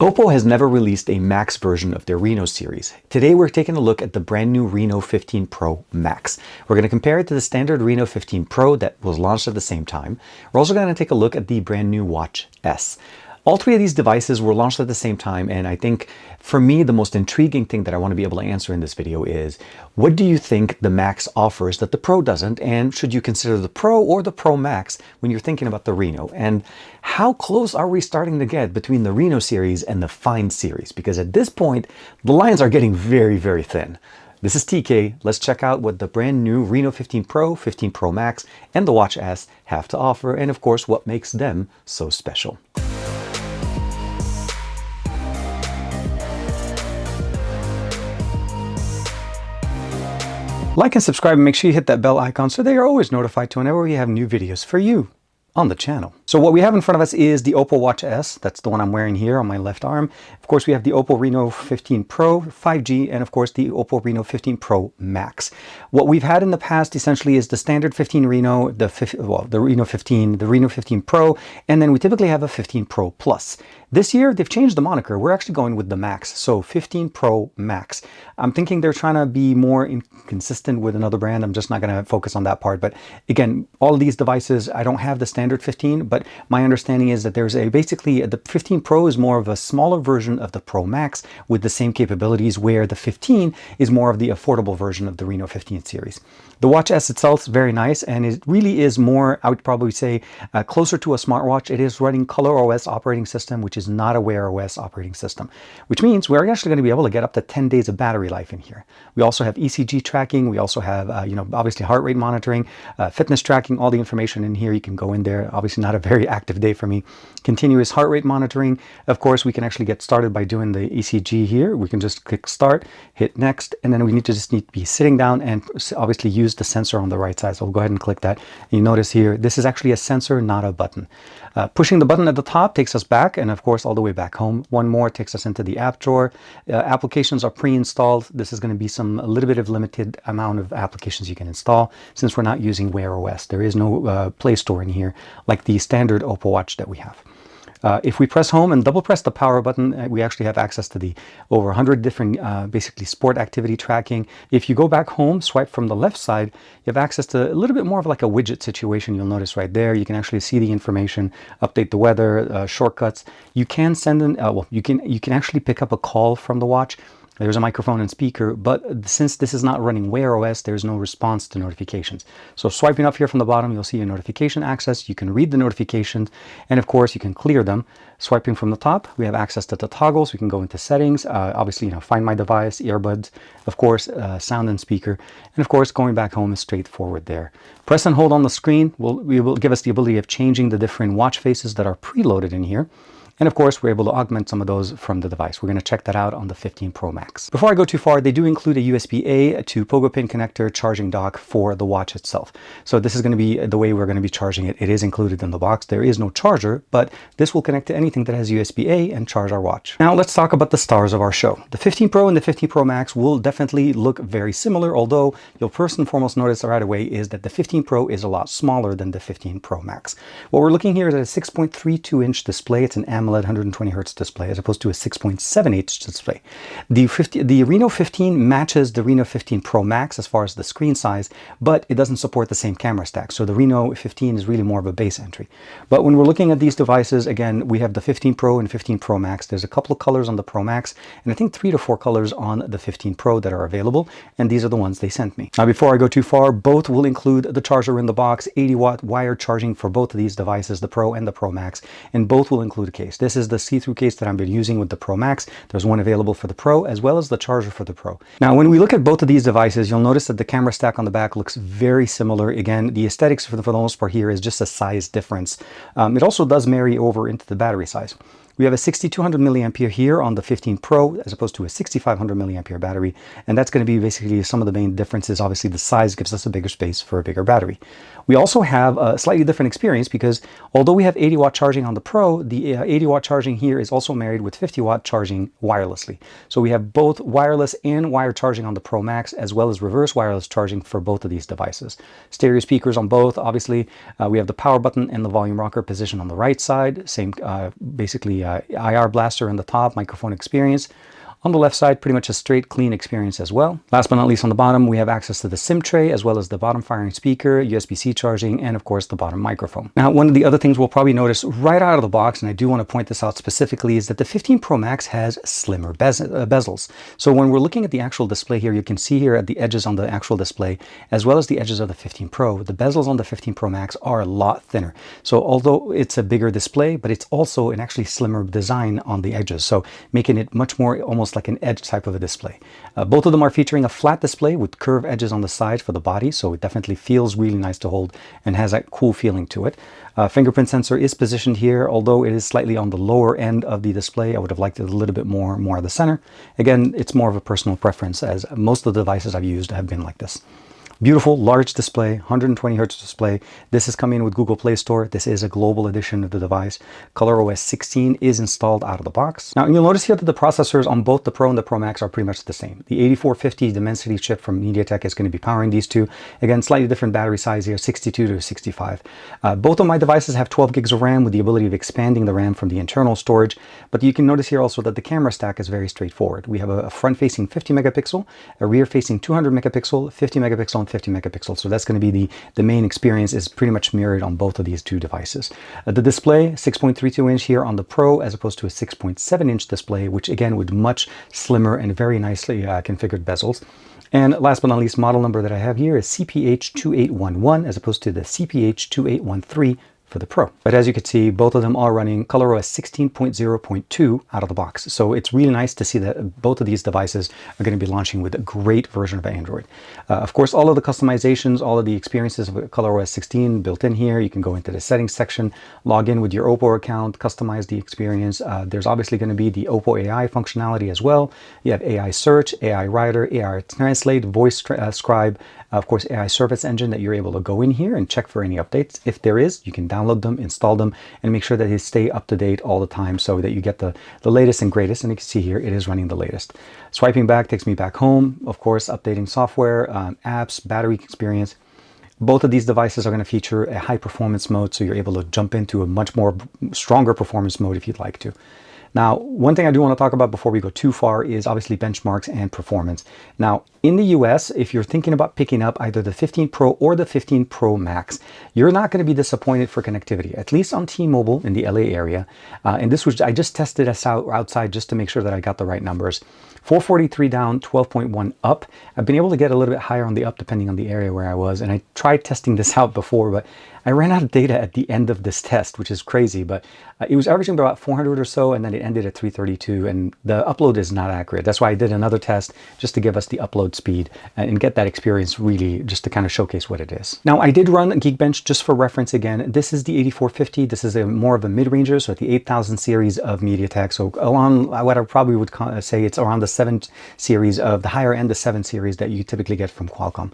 OPPO has never released a Max version of their Reno series. Today we're taking a look at the brand new Reno 15 Pro Max. We're going to compare it to the standard Reno 15 Pro that was launched at the same time. We're also going to take a look at the brand new Watch S. All three of these devices were launched at the same time, and I think for me the most intriguing thing that I want to be able to answer in this video is, what do you think the Max offers that the Pro doesn't, and should you consider the Pro or the Pro Max when you're thinking about the Reno? And how close are we starting to get between the Reno series and the Find series? Because at this point, the lines are getting very, very thin. This is TK. Let's check out what the brand new Reno 15 Pro, 15 Pro Max, and the Watch S have to offer, and of course, what makes them so special. Like and subscribe, and make sure you hit that bell icon so they are always notified to whenever we have new videos for you on the channel. So what we have in front of us is the OPPO Watch S. That's the one I'm wearing here on my left arm. Of course, we have the OPPO Reno 15 Pro 5G, and of course the OPPO Reno 15 Pro Max. What we've had in the past essentially is the standard 15 Reno, the Reno 15, the Reno 15 Pro, and then we typically have a 15 Pro Plus. This year, they've changed the moniker. We're actually going with the Max, so 15 Pro Max. I'm thinking they're trying to be more consistent with another brand. I'm just not going to focus on that part. But again, all of these devices, I don't have the standard 15, but my understanding is that there's basically the 15 Pro is more of a smaller version of the Pro Max with the same capabilities, where the 15 is more of the affordable version of the Reno 15 series. The Watch S itself is very nice, and it really is more, I would probably say, closer to a smartwatch. It is running ColorOS operating system, which is not a Wear OS operating system, which means we're actually going to be able to get up to 10 days of battery life in here. We also have ECG tracking. We also have, obviously heart rate monitoring, fitness tracking, all the information in here. You can go in there. Obviously not a very active day for me. Continuous heart rate monitoring. Of course, we can actually get started by doing the ECG here. We can just click start, hit next, and then we need to be sitting down and obviously use the sensor on the right side. So we'll go ahead and click that. And you notice here, this is actually a sensor, not a button. Pushing the button at the top takes us back, and of course all the way back home. One more takes us into the app drawer. Applications are pre-installed. This is going to be a little bit of limited amount of applications you can install since we're not using Wear OS. There is no Play Store in here like the standard OPPO Watch that we have. If we press home and double press the power button, we actually have access to the over 100 different basically sport activity tracking. If you go back home, swipe from the left side, you have access to a little bit more of like a widget situation. You'll notice right there, you can actually see the information, update the weather, shortcuts. You can send an, you can actually pick up a call from the watch. There's a microphone and speaker, but since this is not running Wear OS, there's no response to notifications. So swiping up here from the bottom, you'll see your notification access. You can read the notifications, and of course, you can clear them. Swiping from the top, we have access to the toggles. We can go into settings, obviously, find my device, earbuds, of course, sound and speaker. And of course, going back home is straightforward there. Press and hold on the screen will give us the ability of changing the different watch faces that are preloaded in here. And of course, we're able to augment some of those from the device. We're going to check that out on the 15 Pro Max. Before I go too far, they do include a USB-A to Pogo pin connector charging dock for the watch itself. So this is going to be the way we're going to be charging it. It is included in the box. There is no charger, but this will connect to anything that has USB-A and charge our watch. Now let's talk about the stars of our show. The 15 Pro and the 15 Pro Max will definitely look very similar, although you'll first and foremost notice right away is that the 15 Pro is a lot smaller than the 15 Pro Max. What we're looking here is at a 6.32-inch display. It's an AMOLED 120 Hz display as opposed to a 6.78-inch display. The Reno 15 matches the Reno 15 Pro Max as far as the screen size, but it doesn't support the same camera stack. So the Reno 15 is really more of a base entry. But when we're looking at these devices, again, we have the 15 Pro and 15 Pro Max. There's a couple of colors on the Pro Max, and I think 3 to 4 colors on the 15 Pro that are available, and these are the ones they sent me. Now, before I go too far, both will include the charger in the box, 80-watt wired charging for both of these devices, the Pro and the Pro Max, and both will include a case. This is the see-through case that I've been using with the Pro Max. There's one available for the Pro as well as the charger for the Pro. Now, when we look at both of these devices, you'll notice that the camera stack on the back looks very similar. Again, the aesthetics for the most part here is just a size difference. It also does marry over into the battery size. We have a 6200 milliampere here on the 15 Pro as opposed to a 6500 milliampere battery, and that's going to be basically some of the main differences. Obviously, the size gives us a bigger space for a bigger battery. We also have a slightly different experience because although we have 80-watt charging on the Pro, the 80-watt charging here is also married with 50-watt charging wirelessly. So we have both wireless and wired charging on the Pro Max, as well as reverse wireless charging for both of these devices. Stereo speakers on both, obviously. We have the power button and the volume rocker position on the right side. Same, basically, IR blaster on the top, microphone experience. On the left side, pretty much a straight, clean experience as well. Last but not least, on the bottom, we have access to the SIM tray, as well as the bottom firing speaker, USB-C charging, and of course, the bottom microphone. Now, one of the other things we'll probably notice right out of the box, and I do want to point this out specifically, is that the 15 Pro Max has slimmer bezels. So when we're looking at the actual display here, you can see here at the edges on the actual display, as well as the edges of the 15 Pro, the bezels on the 15 Pro Max are a lot thinner. So although it's a bigger display, but it's also an actually slimmer design on the edges. So making it much more almost like an edge type of a display. Both of them are featuring a flat display with curved edges on the side for the body, so it definitely feels really nice to hold and has that cool feeling to it. Fingerprint sensor is positioned here, although it is slightly on the lower end of the display. I would have liked it a little bit more at the center. Again, it's more of a personal preference, as most of the devices I've used have been like this. Beautiful, large display, 120 Hz display. This is coming with Google Play Store. This is a global edition of the device. ColorOS 16 is installed out of the box. Now, you'll notice here that the processors on both the Pro and the Pro Max are pretty much the same. The 8450 Dimensity chip from MediaTek is going to be powering these two. Again, slightly different battery size here, 62 to 65. Both of my devices have 12 gigs of RAM with the ability of expanding the RAM from the internal storage. But you can notice here also that the camera stack is very straightforward. We have a front-facing 50 megapixel, a rear-facing 200 megapixel, 50 megapixel, and 50 megapixels. So that's going to be the main experience is pretty much mirrored on both of these two devices. The display, 6.32 inch here on the Pro, as opposed to a 6.7 inch display, which again with much slimmer and very nicely configured bezels. And last but not least, model number that I have here is CPH2811 as opposed to the CPH2813 for the Pro. But as you can see, both of them are running ColorOS 16.0.2 out of the box. So it's really nice to see that both of these devices are going to be launching with a great version of Android. Of course, all of the customizations, all of the experiences of ColorOS 16 built in here. You can go into the settings section, log in with your OPPO account, customize the experience. There's obviously going to be the OPPO AI functionality as well. You have AI search, AI writer, AI translate, voice scribe, of course, AI service engine that you're able to go in here and check for any updates. If there is, you can download them, install them, and make sure that they stay up to date all the time so that you get the latest and greatest. And you can see here, it is running the latest. Swiping back takes me back home. Of course, updating software, apps, battery experience. Both of these devices are going to feature a high performance mode, so you're able to jump into a much more stronger performance mode if you'd like to. Now, one thing I do want to talk about before we go too far is obviously benchmarks and performance. Now, in the US, if you're thinking about picking up either the 15 Pro or the 15 Pro Max, you're not going to be disappointed for connectivity, at least on T-Mobile in the LA area. And this was, I just tested this out outside just to make sure that I got the right numbers. 443 down, 12.1 up. I've been able to get a little bit higher on the up depending on the area where I was. And I tried testing this out before, but I ran out of data at the end of this test, which is crazy. But it was averaging about 400 or so, and then it ended at 332. And the upload is not accurate. That's why I did another test just to give us the upload speed and get that experience really just to kind of showcase what it is. Now, I did run Geekbench just for reference again. This is the 8450. This is more of a mid-ranger, so at the 8000 series of MediaTek. So along what I probably would say it's around the 7 series of the higher end, the 7 series that you typically get from Qualcomm.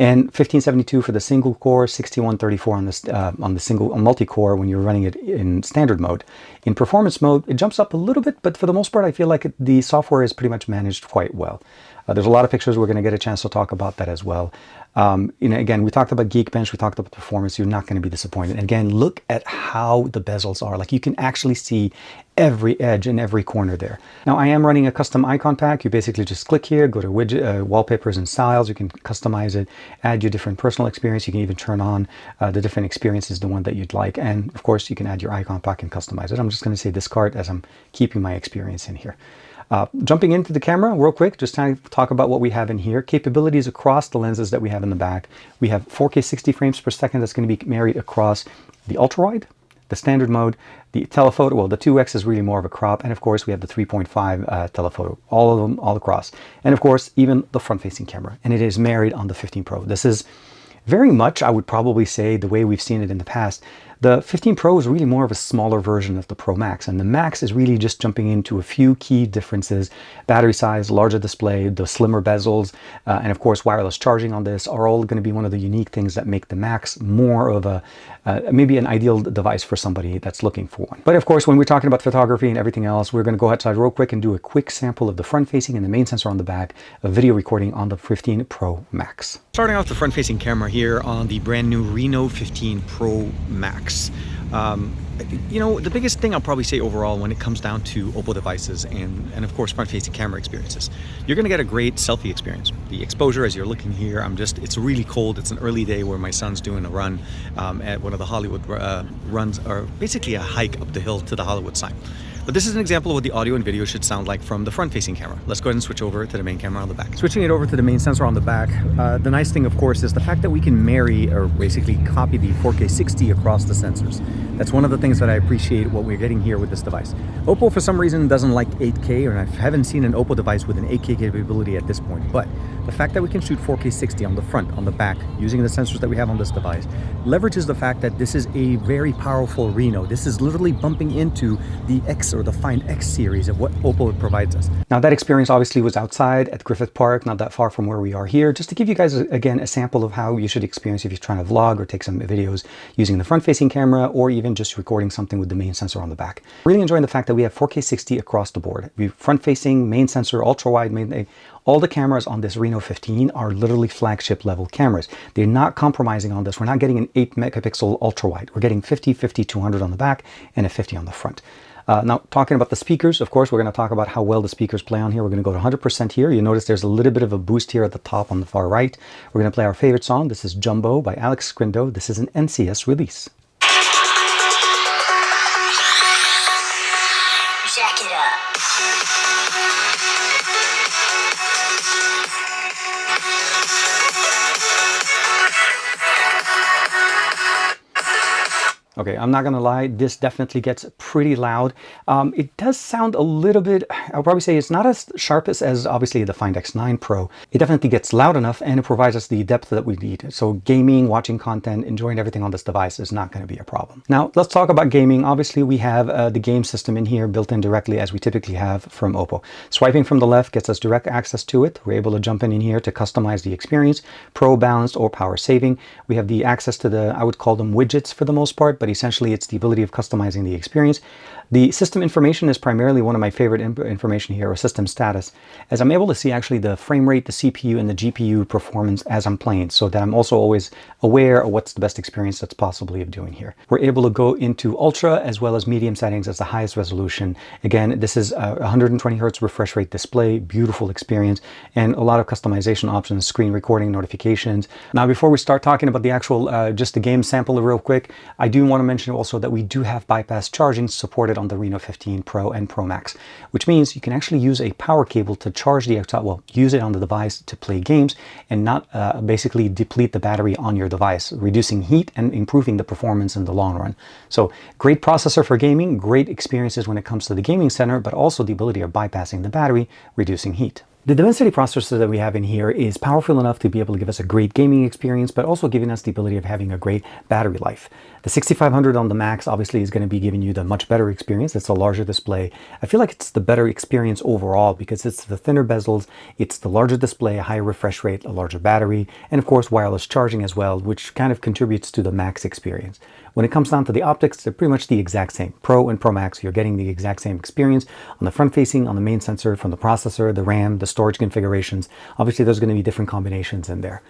And 1572 for the single core, 6134 on the single multi-core when you're running it in standard mode. In performance mode, it jumps up a little bit, but for the most part, I feel like the software is pretty much managed quite well. There's a lot of pictures. We're going to get a chance to talk about that as well. Again, we talked about Geekbench, we talked about performance. You're not going to be disappointed. And again, look at how the bezels are. Like you can actually see every edge and every corner there. Now, I am running a custom icon pack. You basically just click here, go to widget, wallpapers and styles. You can customize it, add your different personal experience. You can even turn on the different experiences, the one that you'd like. And of course, you can add your icon pack and customize it. I'm just going to say discard as I'm keeping my experience in here. Jumping into the camera real quick, just trying to talk about what we have in here. Capabilities across the lenses that we have in the back. We have 4K 60 frames per second that's going to be married across the ultra-wide, the standard mode, the telephoto, well, the 2X is really more of a crop, and of course we have the 3.5 telephoto, all of them, all across. And of course, even the front-facing camera, and it is married on the 15 Pro. This is very much, I would probably say, the way we've seen it in the past. The 15 Pro is really more of a smaller version of the Pro Max, and the Max is really just jumping into a few key differences. Battery size, larger display, the slimmer bezels, and of course wireless charging on this are all going to be one of the unique things that make the Max more of a, maybe an ideal device for somebody that's looking for one. But of course, when we're talking about photography and everything else, we're going to go outside real quick and do a quick sample of the front-facing and the main sensor on the back, a video recording on the 15 Pro Max. Starting off the front-facing camera here on the brand new Reno 15 Pro Max. You know, the biggest thing I'll probably say overall when it comes down to OPPO devices and of course front-facing camera experiences, you're going to get a great selfie experience. The exposure, as you're looking here, it's really cold. It's an early day where my son's doing a run at one of the Hollywood runs, or basically a hike up the hill to the Hollywood sign. But this is an example of what the audio and video should sound like from the front-facing camera. Let's go ahead and switch over to the main camera on the back. Switching it over to the main sensor on the back, the nice thing, of course, is the fact that we can marry or basically copy the 4K 60 across the sensors. That's one of the things that I appreciate what we're getting here with this device. OPPO, for some reason, doesn't like 8K, and I haven't seen an OPPO device with an 8K capability at this point. But the fact that we can shoot 4K 60 on the front, on the back, using the sensors that we have on this device, leverages the fact that this is a very powerful Reno. This is literally bumping into the X or the Find X series of what OPPO provides us. Now, that experience obviously was outside at Griffith Park, not that far from where we are here, just to give you guys, again, a sample of how you should experience if you're trying to vlog or take some videos using the front-facing camera, or even just recording something with the main sensor on the back. Really enjoying the fact that we have 4K 60 across the board. We front-facing, main sensor, ultra-wide, all the cameras on this Reno 15 are literally flagship level cameras. They're not compromising on this. We're not getting an 8 megapixel ultra-wide. We're getting 50, 200 on the back and a 50 on the front. Now, talking about the speakers, of course, we're going to talk about how well the speakers play on here. We're going to go to 100% here. You notice there's a little bit of a boost here at the top on the far right. We're going to play our favorite song. This is Jumbo by Alex Scrindo. This is an NCS release. Jack it up. Okay, I'm not gonna lie, this definitely gets pretty loud. It does sound a little bit, I'll probably say it's not as sharp as obviously the Find X9 Pro. It definitely gets loud enough and it provides us the depth that we need. So gaming, watching content, enjoying everything on this device is not gonna be a problem. Now, let's talk about gaming. Obviously, we have the game system in here built in directly as we typically have from OPPO. Swiping from the left gets us direct access to it. We're able to jump in here to customize the experience, pro, balanced, or power saving. We have the access to the, I would call them widgets for the most part, but essentially it's the ability of customizing the experience. The system information is primarily one of my favorite information here, or system status, as I'm able to see actually the frame rate, the CPU, and the GPU performance as I'm playing, so that I'm also always aware of what's the best experience that's possibly of doing here. We're able to go into ultra as well as medium settings as the highest resolution. Again, this is a 120 hertz refresh rate display, beautiful experience, and a lot of customization options, screen recording, notifications. Now, before we start talking about the actual, just the game sample real quick, I do want to mention also that we do have bypass charging supported on the Reno 15 Pro and Pro Max, which means you can actually use a power cable to charge the, well, use it on the device to play games and not basically deplete the battery on your device, reducing heat and improving the performance in the long run. So great processor for gaming, great experiences when it comes to the gaming center, but also the ability of bypassing the battery, reducing heat. The Dimensity processor that we have in here is powerful enough to be able to give us a great gaming experience, but also giving us the ability of having a great battery life. The 6500 on the Max obviously is going to be giving you the much better experience. It's a larger display. I feel like it's the better experience overall because it's the thinner bezels, it's the larger display, a higher refresh rate, a larger battery, and of course wireless charging as well, which kind of contributes to the Max experience. When it comes down to the optics, they're pretty much the exact same. Pro and Pro Max, you're getting the exact same experience on the front facing, on the main sensor, from the processor, the RAM, the storage configurations. Obviously, there's going to be different combinations in there.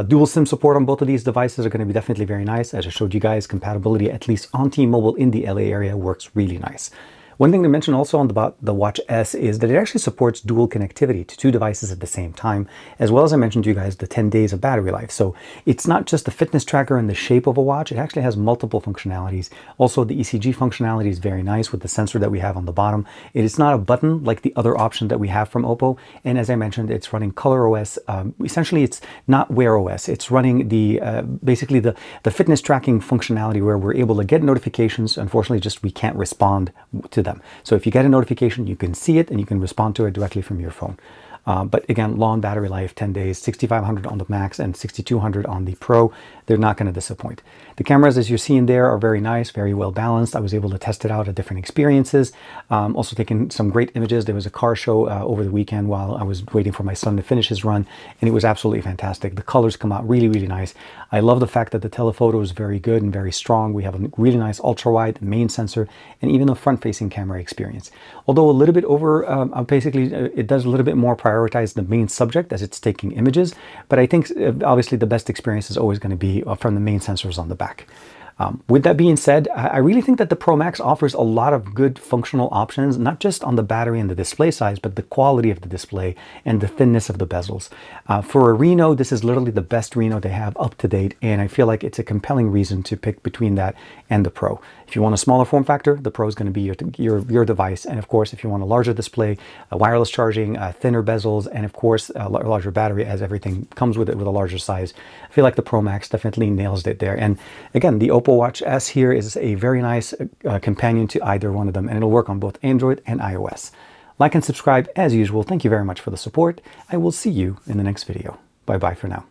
Dual SIM support on both of these devices are going to be definitely very nice. As I showed you guys, compatibility, at least on T-Mobile in the LA area, works really nice. One thing to mention also on the Watch S is that it actually supports dual connectivity to two devices at the same time, as well as I mentioned to you guys, the 10 days of battery life. So it's not just a fitness tracker in the shape of a watch, it actually has multiple functionalities. Also, the ECG functionality is very nice with the sensor that we have on the bottom. It is not a button like the other option that we have from OPPO. And as I mentioned, it's running Color OS. Essentially, it's not Wear OS. It's running the basically the fitness tracking functionality where we're able to get notifications. Unfortunately, just we can't respond to them. So if you get a notification, you can see it and you can respond to it directly from your phone. But again, long battery life, 10 days, 6500 on the Max and 6200 on the Pro. They're not going to disappoint. The cameras, as you're seeing there, are very nice, very well balanced. I was able to test it out at different experiences. Also taking some great images. There was a car show over the weekend while I was waiting for my son to finish his run, and it was absolutely fantastic. The colors come out really, really nice. I love the fact that the telephoto is very good and very strong. We have a really nice ultra-wide main sensor and even a front-facing camera experience. Although a little bit over, basically, it does a little bit more prioritize the main subject as it's taking images, but I think obviously the best experience is always going to be from the main sensors on the back. With that being said, I really think that the Pro Max offers a lot of good functional options, not just on the battery and the display size, but the quality of the display and the thinness of the bezels. For a Reno, this is literally the best Reno they have up to date, and I feel like it's a compelling reason to pick between that and the Pro. If you want a smaller form factor, the Pro is going to be your device, and of course, if you want a larger display, wireless charging, thinner bezels, and of course, a larger battery, as everything comes with it with a larger size, I feel like the Pro Max definitely nails it there. And again, the OPPO Watch S here is a very nice companion to either one of them, and it'll work on both Android and iOS. Like and subscribe as usual. Thank you very much for the support. I will see you in the next video. Bye bye for now.